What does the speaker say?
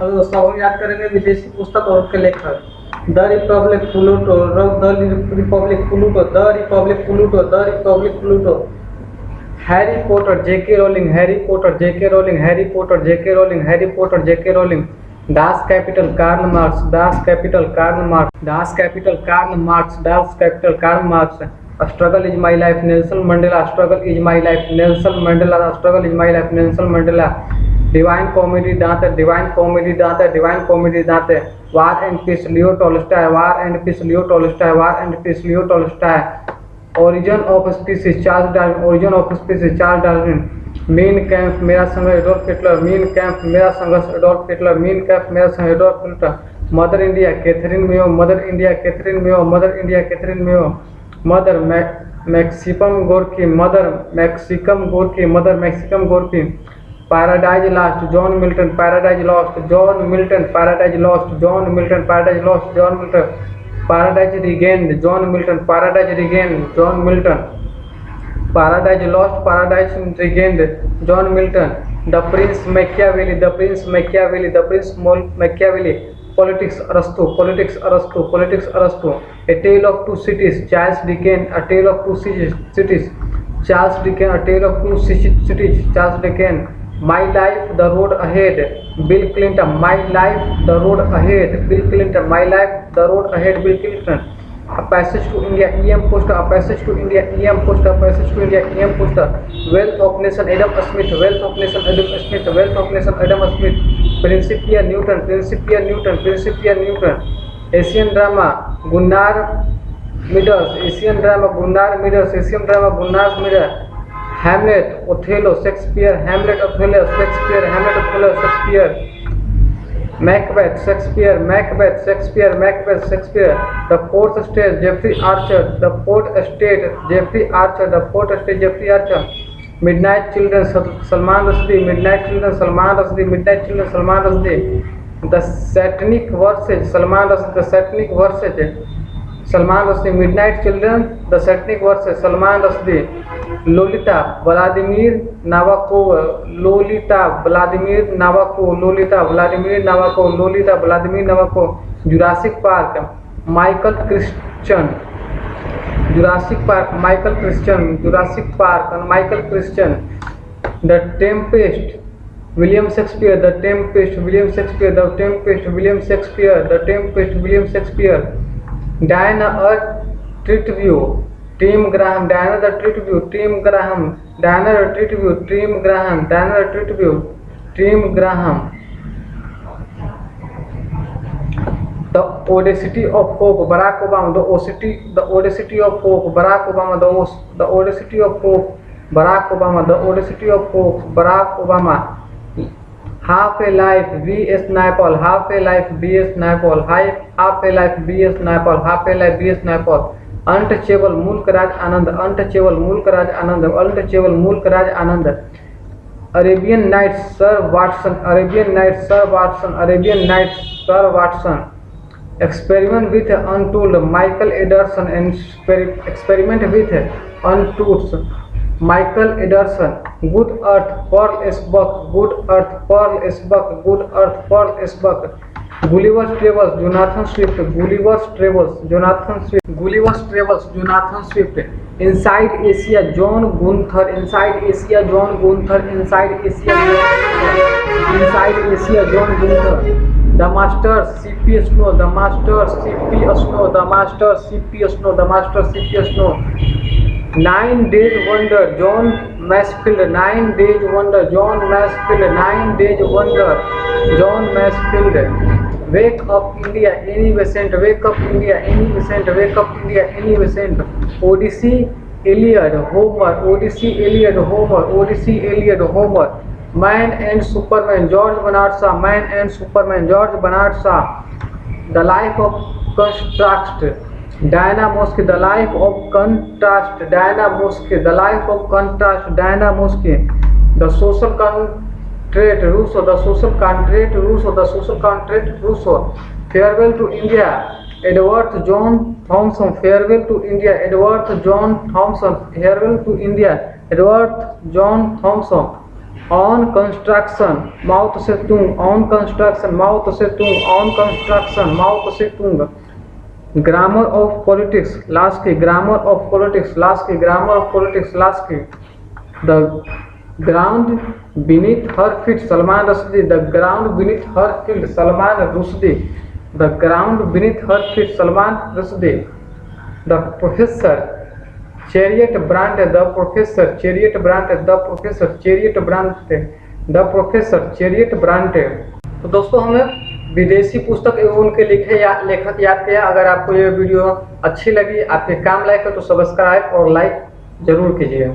Hello दोस्तों, हम याद करेंगे विदेशी पुस्तक और उनके लेखक। The Republic Plato, the Republic Plato, the Republic Plato, the Republic Plato. Harry Potter, JK Rowling, Harry Potter, JK Rowling, Harry Potter, JK Rowling, Harry Potter, JK Rowling. Das Kapital Karl Marx, Das Kapital Karl Marx, Das Kapital Karl Marx, Das Kapital Karl Marx. Struggle is my life, Nelson Mandela, struggle is my life, Nelson Mandela, struggle is my life, Nelson Mandela. Divine comedy Dante, divine comedy Dante, divine comedy Dante. War and peace, Leo Tolstoy, war and peace, Leo Tolstoy, war and peace, Leo Tolstoy. Origin of species, Charles Darwin, origin of species, Charles Darwin. Mein Kampf, मेरा संघर्ष, Adolf Hitler, mean Kampf, मेरा संघर्ष, Adolf Hitler, mean Kampf, मेरा संघर्ष, Adolf Hitler. Mother India, Katherine Mayo, mother India, Katherine Mayo, mother India, Katherine Mayo. Mother Maxim Gorky, mother Maxim Gorky, mother Maxim Gorky. Paradise lost, John Milton, paradise lost, John Milton, paradise lost, John Milton, paradise lost, John Milton. Paradise regained, John Milton, paradise regained, John Milton. Paradise lost, paradise regained, John Milton. The prince Machiavelli, the prince Machiavelli, the prince Machiavelli. Politics अरस्तु, politics अरस्तु, politics अरस्तु। A tale of two cities, Charles Dickens, a tale of two cities, Charles Dickens, a tale of two cities, Charles Dickens. My life, the road ahead, Bill Clinton. My life, the road ahead, Bill Clinton. My life, the road ahead, Bill Clinton. A passage to India, E.M. Poster. A passage to India, E.M. Poster. A passage to India, E.M. Poster. Wealth of Nation, Adam Smith. Wealth of Nation, Adam Smith. Wealth of Nation, Adam Smith. Principia Newton, Principia Newton, Principia Newton. Asian drama, Gunnar Myers. Asian drama, Gunnar Myers. Asian drama, Gunnar Myers. Hamlet, Othello, Shakespeare, Hamlet, Othello, Shakespeare, Hamlet, Othello, Shakespeare. Macbeth, Shakespeare, Macbeth, Shakespeare, Macbeth, Shakespeare. The Fourth Estate, Jeffrey Archer, The Fourth Estate, Jeffrey Archer, The Fourth Estate, Jeffrey Archer. Midnight Children, Salman Rushdie, Midnight Children, Salman Rushdie, Midnight Children, Salman Rushdie. The Satanic Verses, Salman Rushdie, The Satanic Verses, Salman Rushdie. Midnight Children, The Satanic Verses, Salman Rushdie. Lolita, Vladimir Nabokov, Lolita, Vladimir Nabokov, Lolita, Vladimir Nabokov, Lolita, Vladimir Nabokov. Jurassic park, Michael Christian, Jurassic park, Michael Christian, Jurassic park, Michael Christian. The Tempest, William Shakespeare, the Tempest, William Shakespeare, the Tempest, William Shakespeare, the Tempest, William Shakespeare. Diana a tribute, Tim Graham, Diana the tribute, Tim Graham, Diana the tribute, Tim Graham, Diana the tribute, Tim Graham. The audacity of hope, Barack Obama, the audacity of hope, Barack Obama, the audacity of hope, Barack Obama, the audacity of hope, Barack Obama. Half a life, V.S. Naipaul, half a life, B.S. Naipaul, half a life, B.S. Naipaul, half a life, B.S. Naipaul. Untouchable, Mulk Raj Anand, untouchable, Mulk Raj Anand, untouchable, Mulk Raj Anand. Arabian nights, sir Watson, Arabian nights, sir Watson, Arabian nights, sir Watson. Experiment with untold, Michael Anderson, experiment with untold, Michael Anderson. Good Earth, Pearl S Buck, Good Earth, Pearl S Buck, Good Earth, Pearl S Buck. Gulliver's Travels, Jonathan Swift, Gulliver's Travels, Jonathan Swift, Gulliver's Travels, Jonathan Swift. Inside Asia, John Gunther, Inside Asia, John Gunther, Inside Asia, Inside Asia, John Gunther. The Master, C.P. Snow, the Master, C.P. Snow, the Master, C.P. Snow, the Master, C.P. Snow. 9 Days Wonder, John Masefield, 9 Days Wonder, John Masefield, 9 Days Wonder, John Masefield। Wake up India, Annie Besant, wake up India, Annie Besant, wake up India, Annie Besant। Odyssey, Iliad, Homer, Odyssey, Iliad, Homer, Odyssey, Iliad, Homer। Man and Superman, George Bernard Shaw, Man and Superman, George Bernard Shaw। The Life of Contrast, Diana Mosque, The Life of Contrast, Diana Mosque, The Life of Contrast, Diana Mosque। The Social Contract, Rousseau, The Social Contract, Rousseau, The Social Contract, Rousseau। Farewell to India, Edward John Thompson, Farewell to India, Edward John Thompson, Farewell to India, Edward John Thompson। On construction Mao Tse Tung, on construction Mao Tse Tung, on construction Mao Tse Tung. Grammar of politics Laski, grammar of politics Laski, grammar of politics Laski. The ground beneath her feet Salman Rushdie, the ground beneath her feet Salman Rushdie, the ground beneath her feet Salman Rushdie. The professor Charlotte Bronte, the professor Charlotte Bronte, the professor Charlotte Bronte, the professor Charlotte Bronte. तो दोस्तों हमें विदेशी पुस्तक एवं उनके लिखे लेखक याद किया। अगर आपको ये वीडियो अच्छी लगी, आपके काम लायक है तो सब्सक्राइब और लाइक जरूर कीजिए।